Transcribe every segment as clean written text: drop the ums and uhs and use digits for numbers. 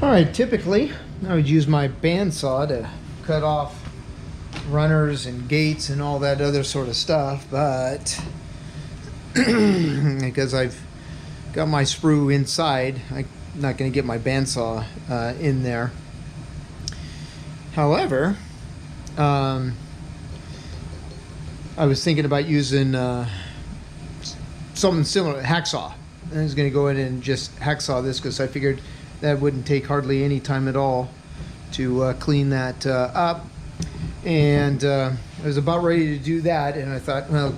Alright, typically I would use my bandsaw to cut off runners and gates and all that other sort of stuff, but because I've got my sprue inside, I'm not going to get my bandsaw in there. However, I was thinking about using something similar, hacksaw. I was going to go in and just hacksaw this because I figured that wouldn't take hardly any time at all to clean that up. And I was about ready to do that, and I thought, well,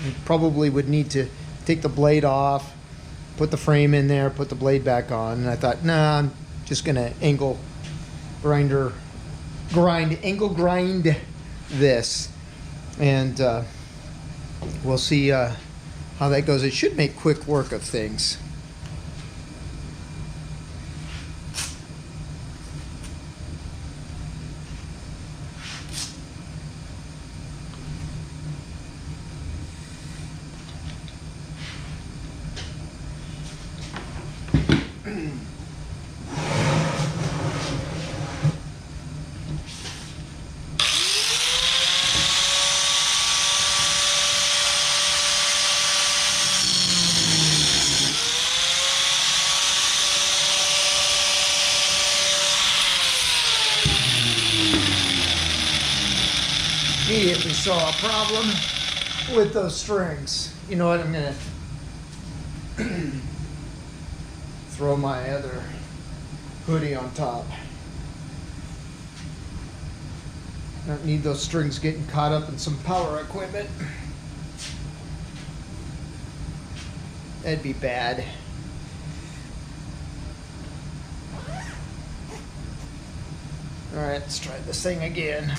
I probably would need to take the blade off, put the frame in there, put the blade back on. And I thought, nah, I'm just going to angle grind this, and we'll see how that goes. It should make quick work of things. Immediately saw a problem with those strings. You know what, I'm gonna throw my other hoodie on top. Don't need those strings getting caught up in some power equipment. That'd be bad. All right, let's try this thing again.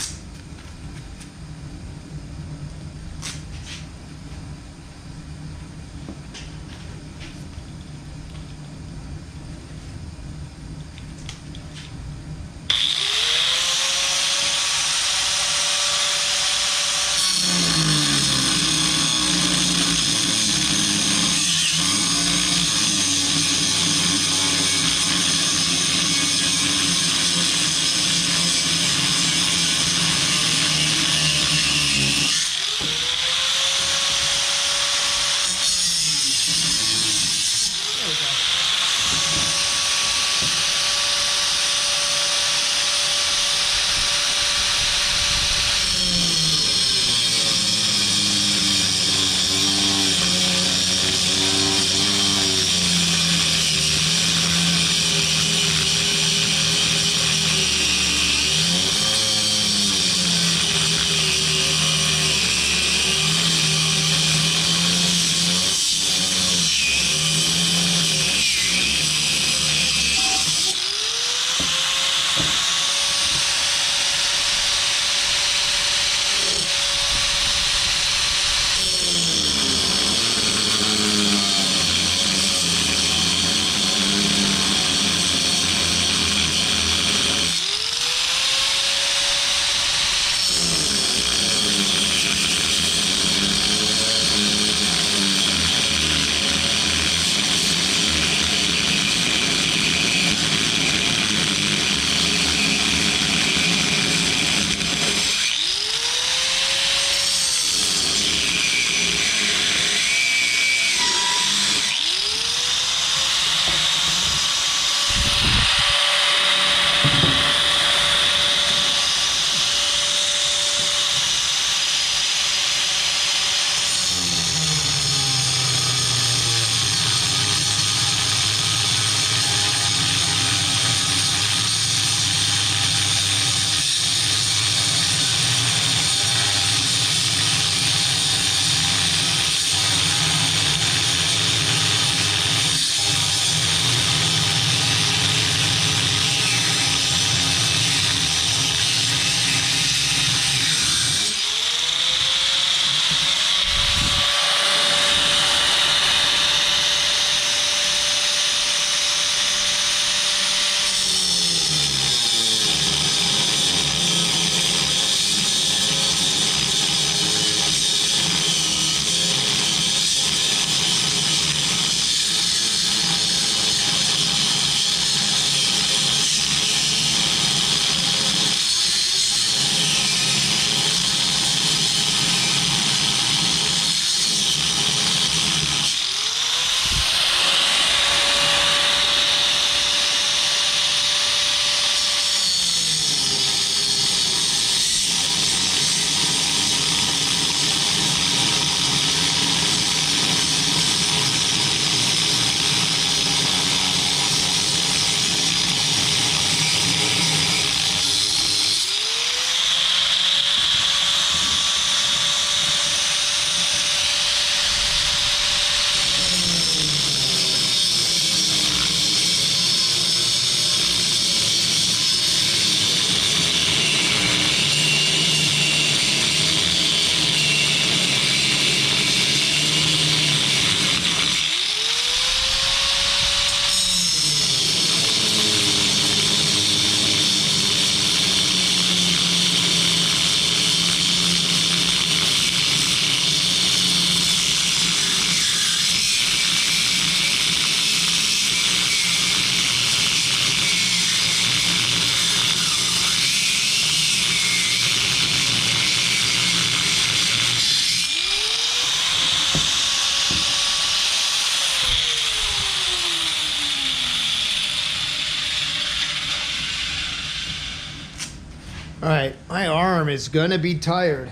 All right, my arm is gonna be tired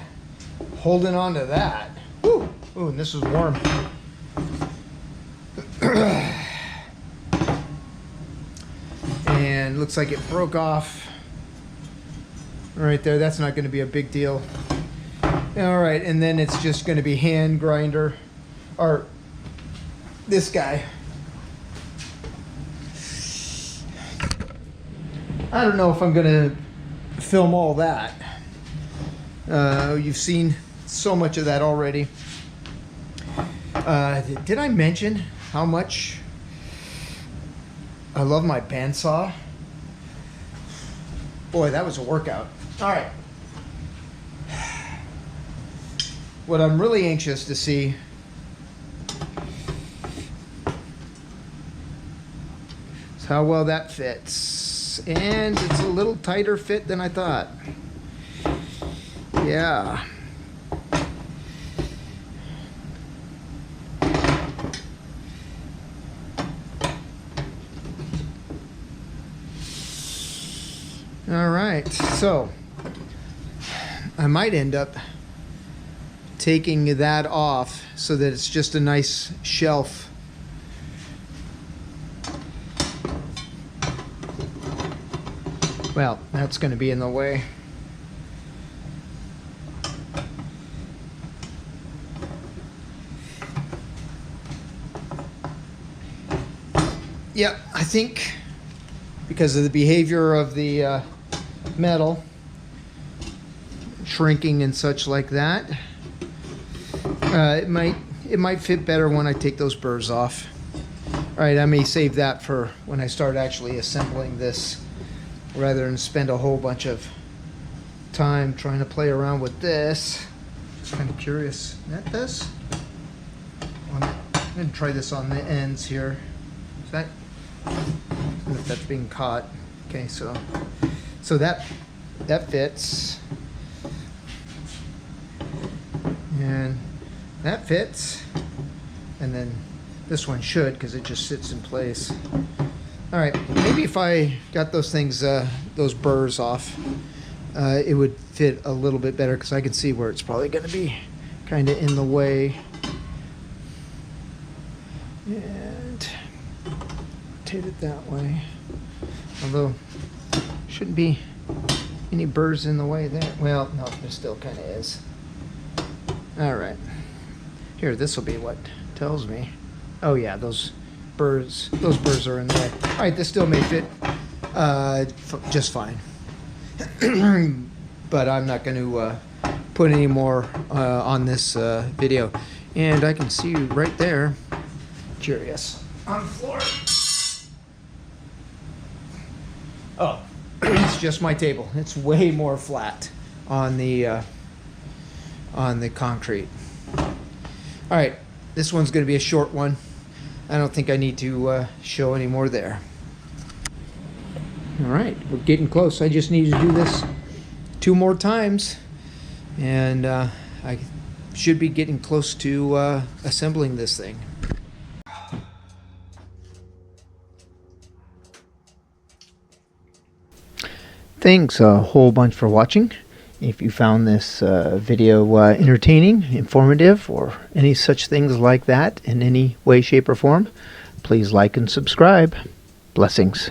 holding on to that. Woo! Ooh, and this is warm. And looks like it broke off right there. That's not gonna be a big deal. All right, and then it's just gonna be hand grinder, or this guy. I don't know if I'm gonna film all that. You've seen so much of that already. Did I mention how much I love my bandsaw? Boy, that was a workout. All right. What I'm really anxious to see is how well that fits. And it's a little tighter fit than I thought. Yeah. All right, so I might end up taking that off so that it's just a nice shelf. Well, that's going to be in the way. Yep, I think because of the behavior of the metal shrinking and such like that, it might fit better when I take those burrs off. All right, I may save that for when I start actually assembling this, rather than spend a whole bunch of time trying to play around with this. Just kind of curious. That does. I'm going to try this on the ends here. Is that? I don't know if that's being caught. Okay, so that fits, and that fits, and then this one should, because it just sits in place. All right, maybe if I got those things, those burrs off, it would fit a little bit better, because I can see where it's probably going to be kind of in the way. And rotate it that way. Although, shouldn't be any burrs in the way there. Well, no, there still kind of is. All right. Here, this will be what tells me. Oh yeah, those burrs are in there. All right, this still may fit just fine. But I'm not going to put any more on this video. And I can see right there, curious, on the floor. Oh, it's just my table. It's way more flat on the concrete. All right, this one's going to be a short one. I don't think I need to show any more there. All right, we're getting close. I just need to do this 2 more times, and I should be getting close to assembling this thing. Thanks a whole bunch for watching. If you found this video entertaining, informative, or any such things like that in any way, shape, or form, please like and subscribe. Blessings.